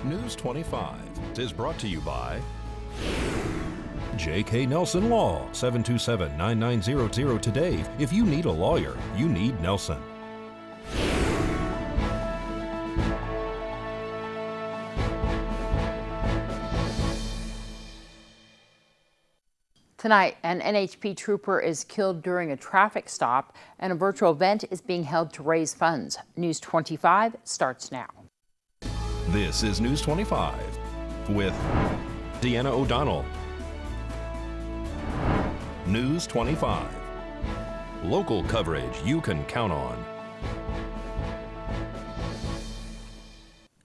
News 25 is brought to you by J.K. Nelson Law, 727-9900 today. If you need a lawyer, you need Nelson. Tonight, an NHP trooper is killed during a traffic stop, and a virtual event is being held to raise funds. News 25 starts now. This is News 25 with Deanna O'Donnell. News 25. Local coverage you can count on.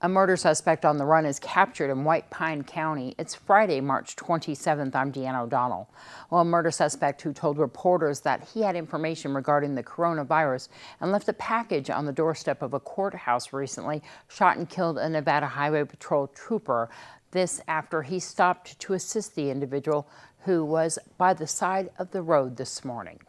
A murder suspect on the run is captured in White Pine County. It's Friday, March 27th. I'm Deanna O'Donnell. Well, a murder suspect who told reporters that he had information regarding the coronavirus and left a package on the doorstep of a courthouse recently shot and killed a Nevada Highway Patrol trooper. This after he stopped to assist the individual who was by the side of the road this morning.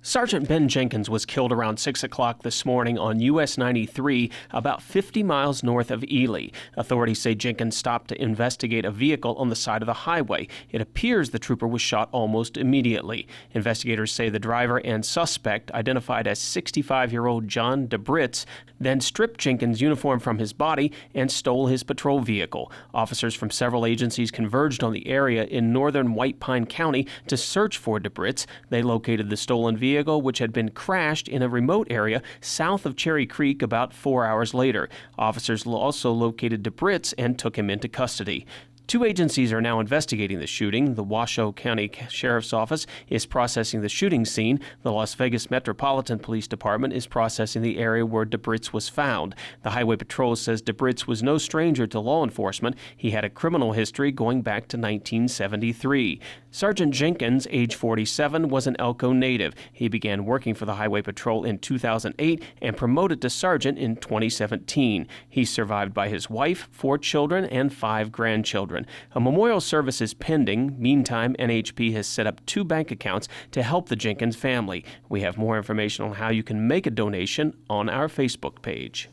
Sergeant Ben Jenkins was killed around 6 o'clock this morning on US 93, about 50 miles north of Ely. Authorities say Jenkins stopped to investigate a vehicle on the side of the highway. It appears the trooper was shot almost immediately. Investigators say the driver and suspect, identified as 65-year-old John DeBritz, then stripped Jenkins' uniform from his body and stole his patrol vehicle. Officers from several agencies converged on the area in northern White Pine County to search for DeBritz. They located the stolen vehicle, which had been crashed in a remote area south of Cherry Creek about 4 hours later. Officers also located DeBritz and took him into custody. Two agencies are now investigating the shooting. The Washoe County Sheriff's Office is processing the shooting scene. The Las Vegas Metropolitan Police Department is processing the area where DeBritz was found. The Highway Patrol says DeBritz was no stranger to law enforcement. He had a criminal history going back to 1973. Sergeant Jenkins, age 47, was an Elko native. He began working for the Highway Patrol in 2008 and promoted to sergeant in 2017. He's survived by his wife, 4 children, and 5 grandchildren. A memorial service is pending. Meantime, NHP has set up 2 bank accounts to help the Jenkins family. We have more information on how you can make a donation on our Facebook page.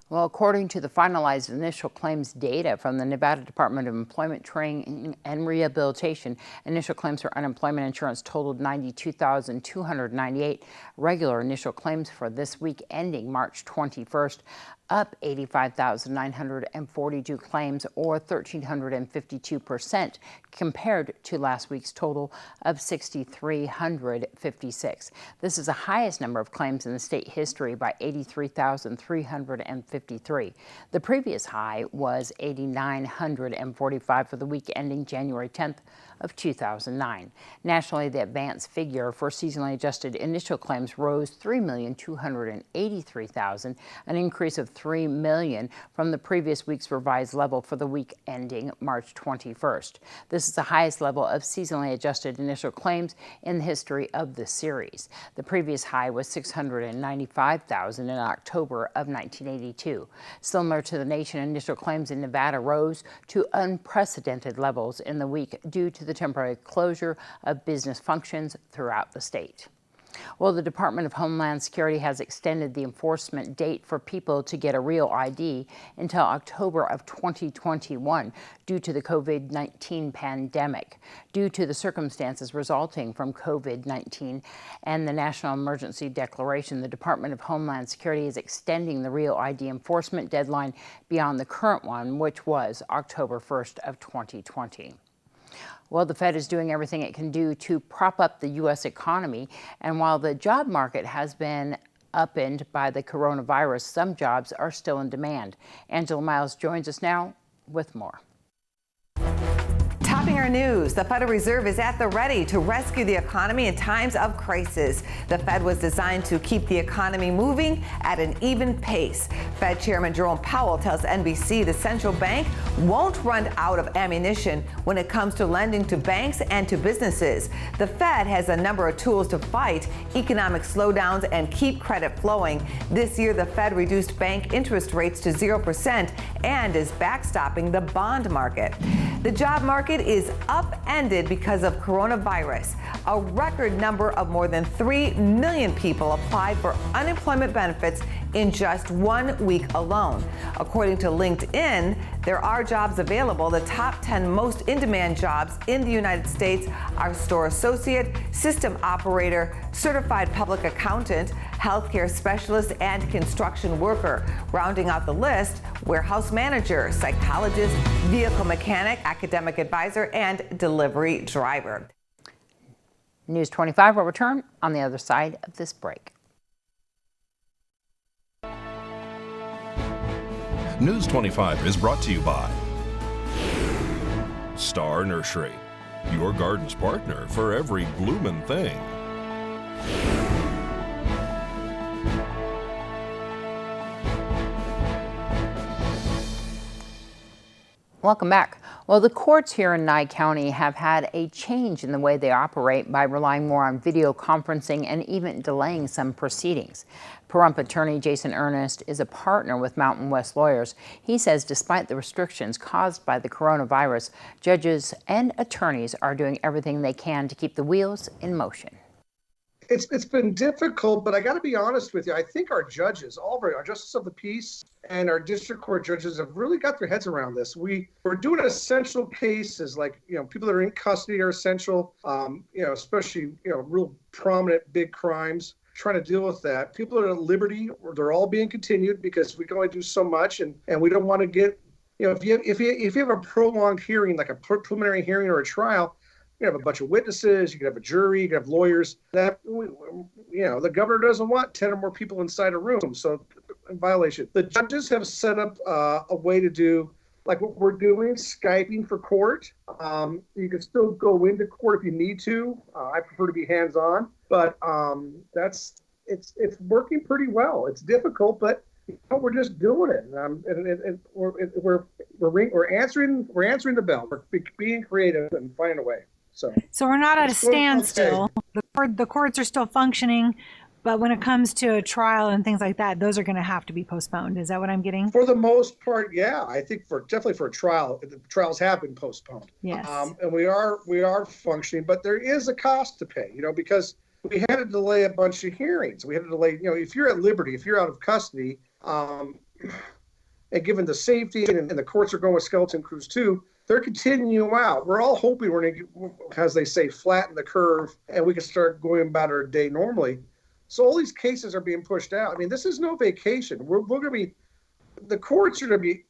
Well, according to the finalized initial claims data from the Nevada Department of Employment, Training and Rehabilitation, initial claims for unemployment insurance totaled 92,298. Regular initial claims for this week ending March 21st, up 85,942 claims, or 1,352%, compared to last week's total of 6,356. This is the highest number of claims in the state history by 83,353. The previous high was 8,945 for the week ending January 10th of 2009. Nationally, the advanced figure for seasonally adjusted initial claims rose 3,283,000, an increase of 3 million from the previous week's revised level for the week ending March 21st. This is the highest level of seasonally adjusted initial claims in the history of the series. The previous high was 695,000 in October of 1982. Similar to the nation, initial claims in Nevada rose to unprecedented levels in the week due to the temporary closure of business functions throughout the state. Well, the Department of Homeland Security has extended the enforcement date for people to get a real ID until October of 2021 due to the COVID-19 pandemic. Due to the circumstances resulting from COVID-19 and the National Emergency Declaration, the Department of Homeland Security is extending the real ID enforcement deadline beyond the current one, which was October 1st of 2020. Well, the Fed is doing everything it can do to prop up the U.S. economy, and while the job market has been upended by the coronavirus, some jobs are still in demand. Angela Miles joins us now with more. Topping our news, the Federal Reserve is at the ready to rescue the economy in times of crisis. The Fed was designed to keep the economy moving at an even pace. Fed Chairman Jerome Powell tells NBC the central bank won't run out of ammunition when it comes to lending to banks and to businesses. The Fed has a number of tools to fight economic slowdowns and keep credit flowing. This year, the Fed reduced bank interest rates to 0% and is backstopping the bond market. The job market is upended because of coronavirus. A record number of more than 3 million people applied for unemployment benefits in just 1 week alone. According to LinkedIn, there are jobs available. The top 10 most in-demand jobs in the United States are store associate, system operator, certified public accountant, healthcare specialist, and construction worker. Rounding out the list, warehouse manager, psychologist, vehicle mechanic, academic advisor, and delivery driver. News 25 will return on the other side of this break. News 25 is brought to you by Star Nursery, your garden's partner for every bloomin' thing. Welcome back. Well, the courts here in Nye County have had a change in the way they operate by relying more on video conferencing and even delaying some proceedings. Pahrump attorney Jason Ernest is a partner with Mountain West Lawyers. He says despite the restrictions caused by the coronavirus, judges and attorneys are doing everything they can to keep the wheels in motion. It's been difficult, but I got to be honest with you. I think our judges, all of our justice of the peace and our district court judges have really got their heads around this. We're doing essential cases like, people that are in custody are essential, especially, real prominent big crimes, trying to deal with that. People are at liberty, they're all being continued because we can only do so much. And we don't want to get, if you have a prolonged hearing, like a preliminary hearing or a trial, you have a bunch of witnesses, you can have a jury, you can have lawyers. That, the governor doesn't want 10 or more people inside a room, so in violation. The judges have set up a way to do like what we're doing, Skyping for court. You can still go into court if you need to. I prefer to be hands-on, but it's working pretty well. It's difficult, but we're just doing it. And we're answering the bell. We're being creative and finding a way. So we're not at a standstill. Okay. The courts are still functioning, but when it comes to a trial and things like that, those are going to have to be postponed. Is that what I'm getting? For the most part, yeah. I think definitely for a trial, the trials have been postponed. Yes. And we are functioning, but there is a cost to pay, because we had to delay a bunch of hearings. We had to delay, if you're at liberty, if you're out of custody, and given the safety and the courts are going with skeleton crews too, they're continuing out. We're all hoping we're going to, as they say, flatten the curve and we can start going about our day normally. So all these cases are being pushed out. I mean, this is no vacation. We're going to be, the courts are going to be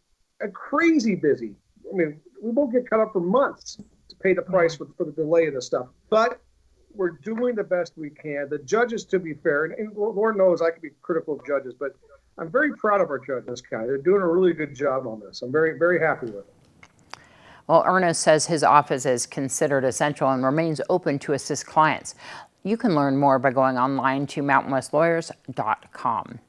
crazy busy. I mean, we won't get cut up for months to pay the price for the delay of this stuff. But we're doing the best we can. The judges, to be fair, and Lord knows I can be critical of judges, but I'm very proud of our judges in this county. They're doing a really good job on this. I'm very, very happy with it. Well, Ernest says his office is considered essential and remains open to assist clients. You can learn more by going online to mountainwestlawyers.com.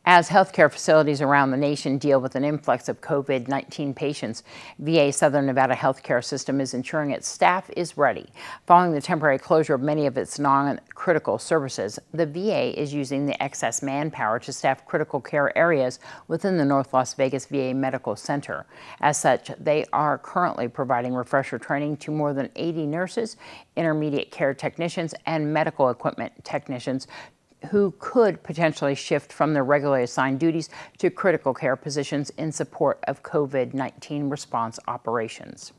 As healthcare facilities around the nation deal with an influx of COVID-19 patients, VA Southern Nevada healthcare system is ensuring its staff is ready. Following the temporary closure of many of its non-critical services, the VA is using the excess manpower to staff critical care areas within the North Las Vegas VA Medical Center. As such, they are currently providing refresher training to more than 80 nurses, intermediate care technicians, and medical equipment technicians who could potentially shift from their regularly assigned duties to critical care positions in support of COVID-19 response operations.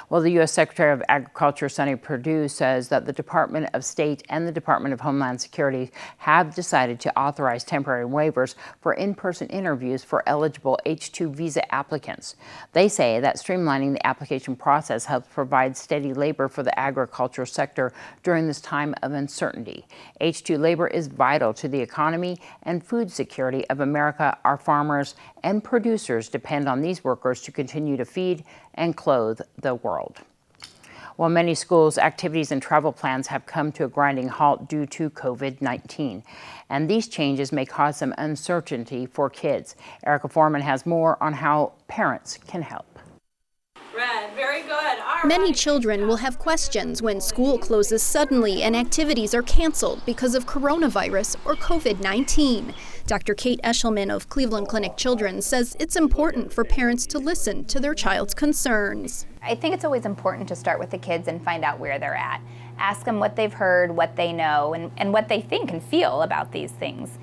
Well, the U.S. Secretary of Agriculture, Sonny Perdue, says that the Department of State and the Department of Homeland Security have decided to authorize temporary waivers for in-person interviews for eligible H-2 visa applicants. They say that streamlining the application process helps provide steady labor for the agriculture sector during this time of uncertainty. H-2 labor is vital to the economy and food security of America. Our farmers and producers depend on these workers to continue to feed and clothe the world. While many schools' activities and travel plans have come to a grinding halt due to COVID-19, and these changes may cause some uncertainty for kids. Erica Foreman has more on how parents can help. Red, very good. All Many right. children will have questions when school closes suddenly and activities are canceled because of coronavirus or COVID-19. Dr. Kate Eshelman of Cleveland Clinic Children says it's important for parents to listen to their child's concerns. I think it's always important to start with the kids and find out where they're at. ask them what they've heard, what they know, and what they think and feel about these things.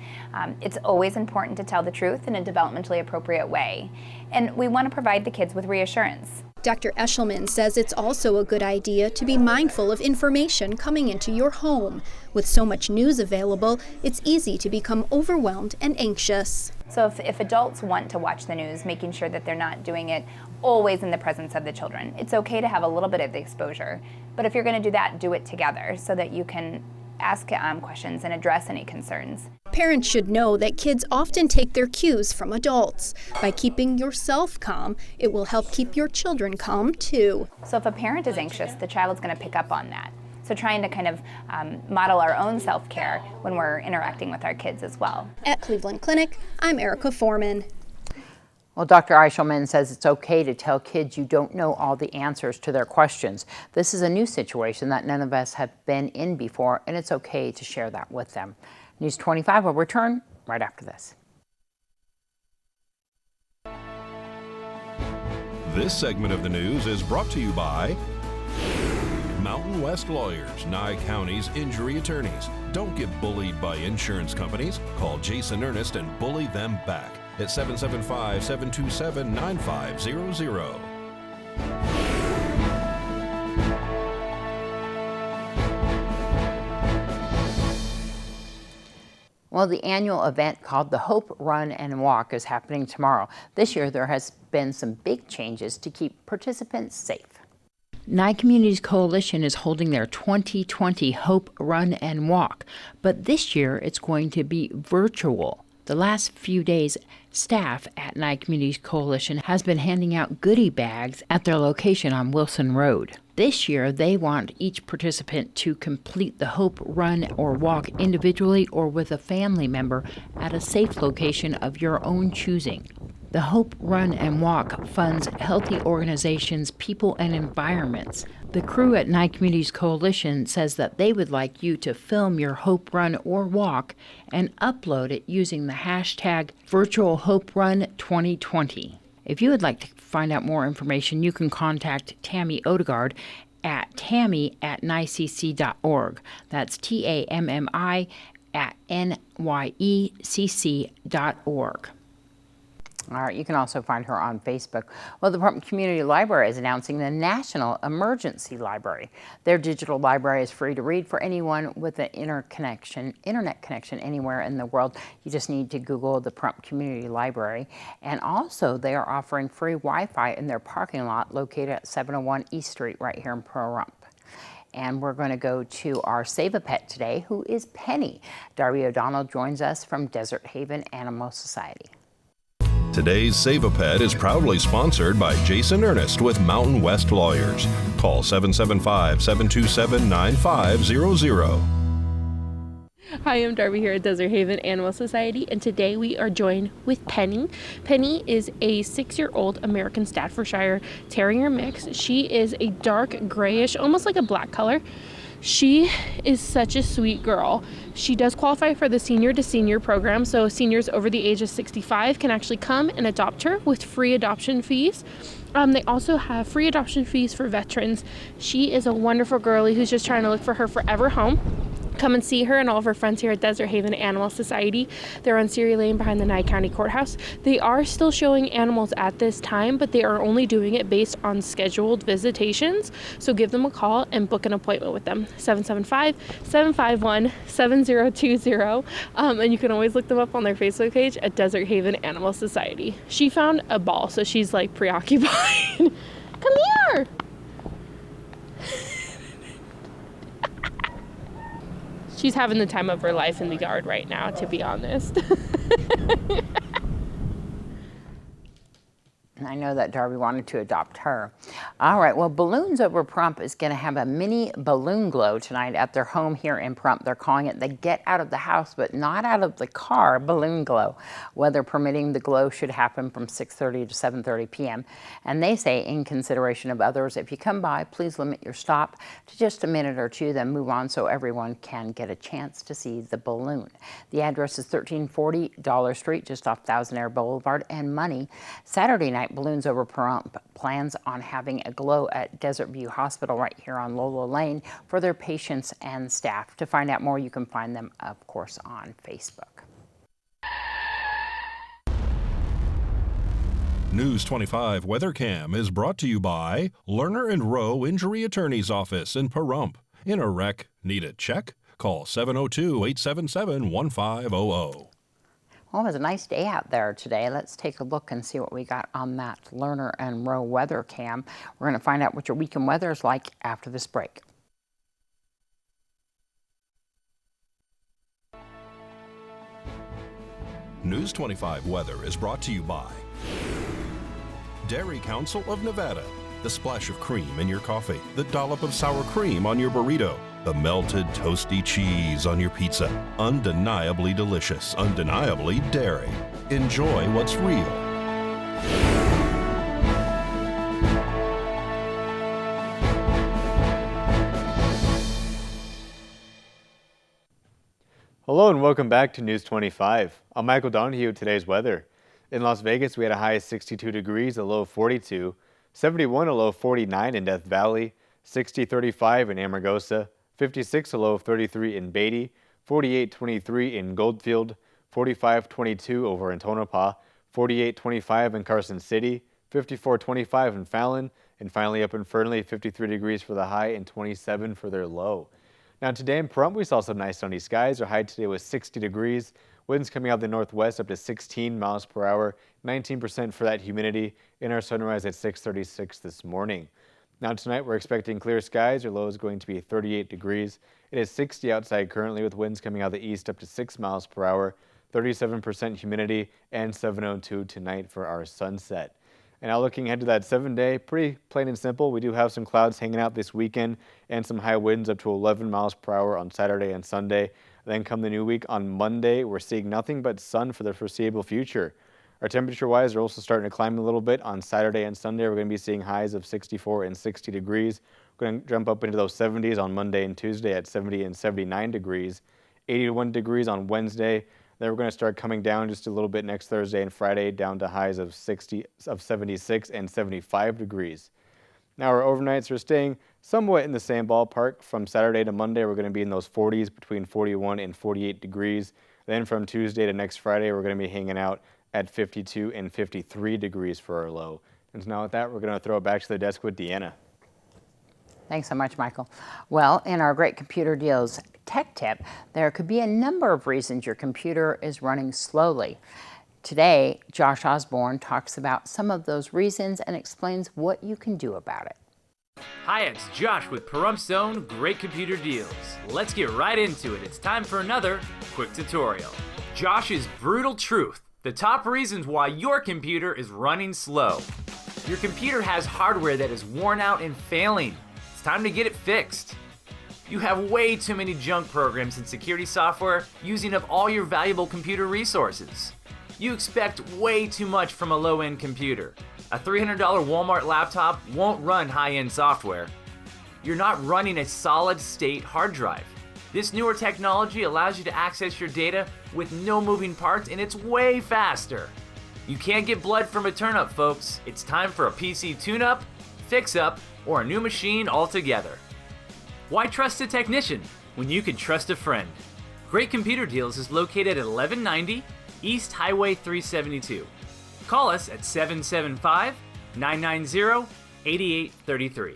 It's always important to tell the truth in a developmentally appropriate way. And we want to provide the kids with reassurance. Dr. Eshelman says it's also a good idea to be mindful of information coming into your home. With so much news available, it's easy to become overwhelmed and anxious. So if adults want to watch the news, making sure that they're not doing it always in the presence of the children. It's okay to have a little bit of the exposure, but if you're going to do that, do it together so that you can ask questions and address any concerns. Parents should know that kids often take their cues from adults. By keeping yourself calm, it will help keep your children calm too. So if a parent is anxious, the child is going to pick up on that. So trying to kind of model our own self-care when we're interacting with our kids as well. At Cleveland Clinic, I'm Erica Foreman. Well, Dr. Eshelman says it's okay to tell kids you don't know all the answers to their questions. This is a new situation that none of us have been in before, and it's okay to share that with them. News 25 will return right after this. This segment of the news is brought to you by Mountain West Lawyers, Nye County's injury attorneys. Don't get bullied by insurance companies. Call Jason Ernest and bully them back at 775-727-9500. Well, the annual event called the Hope Run and Walk is happening tomorrow. This year, there has been some big changes to keep participants safe. Nye Communities Coalition is holding their 2020 Hope Run and Walk, but this year it's going to be virtual. The last few days, staff at Nye Communities Coalition has been handing out goodie bags at their location on Wilson Road. This year, they want each participant to complete the Hope Run or Walk individually or with a family member at a safe location of your own choosing. The Hope Run and Walk funds healthy organizations, people, and environments. The crew at Nye Communities Coalition says that they would like you to film your Hope Run or Walk and upload it using the hashtag #VirtualHopeRun2020. If you would like to find out more information, you can contact Tammy Odegaard at tammy@nyecc.org. That's TAMMI@NYECC.org. All right, you can also find her on Facebook. Well, the Pahrump Community Library is announcing the National Emergency Library. Their digital library is free to read for anyone with an internet connection anywhere in the world. You just need to Google the Pahrump Community Library. And also, they are offering free Wi-Fi in their parking lot located at 701 East Street right here in Pahrump. And we're going to go to our Save a Pet today, who is Penny. Darby O'Donnell joins us from Desert Haven Animal Society. Today's Save a Pet is proudly sponsored by Jason Ernest with Mountain West Lawyers. Call 775-727-9500. Hi, I'm Darby here at Desert Haven Animal Society, and today we are joined with Penny. Penny is a 6-year-old American Staffordshire Terrier mix. She is a dark grayish, almost like a black color. She is such a sweet girl. She does qualify for the senior to senior program, so seniors over the age of 65 can actually come and adopt her with free adoption fees. They also have free adoption fees for veterans. She is a wonderful girlie who's just trying to look for her forever home. Come and see her and all of her friends here at Desert Haven Animal Society. They're on Ceres Lane behind the Nye County Courthouse. They are still showing animals at this time, but they are only doing it based on scheduled visitations. So give them a call and book an appointment with them. 775-751-7020. And you can always look them up on their Facebook page at Desert Haven Animal Society. She found a ball, so she's like preoccupied. Come here. She's having the time of her life in the yard right now, to be honest. I know that Darby wanted to adopt her. All right, well, Balloons Over Pahrump is going to have a mini balloon glow tonight at their home here in Pahrump. They're calling it the Get Out of the House, but not out of the car balloon glow. Weather permitting, the glow should happen from 6:30 to 7:30 p.m. And they say, in consideration of others, if you come by, please limit your stop to just a minute or two, then move on so everyone can get a chance to see the balloon. The address is 1340 Dollar Street, just off Thousand Air Boulevard, and Money. Saturday night, balloons over Pahrump plans on having a glow at Desert View Hospital right here on Lola Lane for their patients and staff. To find out more, you can find them, of course, on Facebook. News 25 Weather Cam is brought to you by Lerner and Rowe Injury Attorney's Office in Pahrump. In a wreck, need a check? Call 702-877-1500. Well, it was a nice day out there today. Let's take a look and see what we got on that Lerner and Rowe weather cam. We're going to find out what your weekend weather is like after this break. News 25 weather is brought to you by Dairy Council of Nevada. The splash of cream in your coffee, the dollop of sour cream on your burrito, the melted toasty cheese on your pizza. Undeniably delicious, undeniably dairy. Enjoy what's real. Hello and welcome back to News 25. I'm Michael Donohue with today's weather. In Las Vegas, we had a high of 62 degrees, a low of 42, 71, a low of 49 in Death Valley, 60-35 in Amargosa, 56, a low of 33 in Beatty, 48-23 in Goldfield, 45-22 over in Tonopah, 48-25 in Carson City, 54-25 in Fallon, and finally up in Fernley, 53 degrees for the high and 27 for their low. Now today in Pahrump, we saw some nice sunny skies. Our high today was 60 degrees. Winds coming out of the northwest up to 16 miles per hour, 19% for that humidity, in our sunrise at 6:36 this morning. Now tonight we're expecting clear skies. Our low is going to be 38 degrees. It is 60 outside currently with winds coming out of the east up to 6 miles per hour, 37% humidity, and 7:02 tonight for our sunset. And now looking ahead to that 7-day, pretty plain and simple. We do have some clouds hanging out this weekend and some high winds up to 11 miles per hour on Saturday and Sunday. Then come the new week on Monday, we're seeing nothing but sun for the foreseeable future. Our temperature-wise, we're also starting to climb a little bit. On Saturday and Sunday, we're going to be seeing highs of 64 and 60 degrees. We're going to jump up into those 70s on Monday and Tuesday at 70 and 79 degrees. 81 degrees on Wednesday. Then we're going to start coming down just a little bit next Thursday and Friday, down to highs of 76 and 75 degrees. Now our overnights are staying somewhat in the same ballpark. From Saturday to Monday, we're going to be in those 40s, between 41 and 48 degrees. Then from Tuesday to next Friday, we're going to be hanging out at 52 and 53 degrees for our low. And so now with that, we're going to throw it back to the desk with Deanna. Thanks so much, Michael. Well, in our Great Computer Deals Tech Tip, there could be a number of reasons your computer is running slowly. Today, Josh Osborne talks about some of those reasons and explains what you can do about it. Hi, it's Josh with Pahrump's own Great Computer Deals. Let's get right into it. It's time for another quick tutorial. Josh's brutal truth, the top reasons why your computer is running slow. Your computer has hardware that is worn out and failing. It's time to get it fixed. You have way too many junk programs and security software using up all your valuable computer resources. You expect way too much from a low-end computer. A $300 Walmart laptop won't run high-end software. You're not running a solid-state hard drive. This newer technology allows you to access your data with no moving parts, and it's way faster. You can't get blood from a turnip, folks. It's time for a PC tune-up, fix-up, or a new machine altogether. Why trust a technician when you can trust a friend? Great Computer Deals is located at 1190 East Highway 372. Call us at 775-990-8833.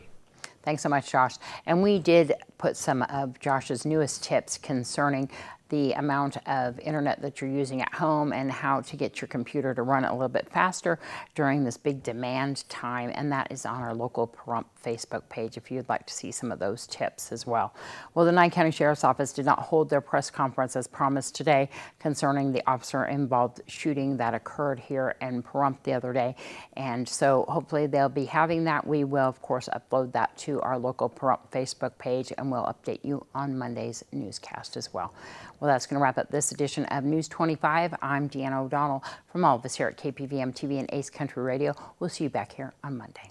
Thanks so much, Josh. And we did put some of Josh's newest tips concerning the amount of internet that you're using at home and how to get your computer to run a little bit faster during this big demand time. And that is on our local Pahrump Facebook page if you'd like to see some of those tips as well. Well, the Nye County Sheriff's Office did not hold their press conference as promised today concerning the officer-involved shooting that occurred here in Pahrump the other day. And so hopefully they'll be having that. We will, of course, upload that to our local Pahrump Facebook page, and we'll update you on Monday's newscast as well. Well, that's going to wrap up this edition of News 25. I'm Deanna O'Donnell. From all of us here at KPVM-TV and Ace Country Radio, we'll see you back here on Monday.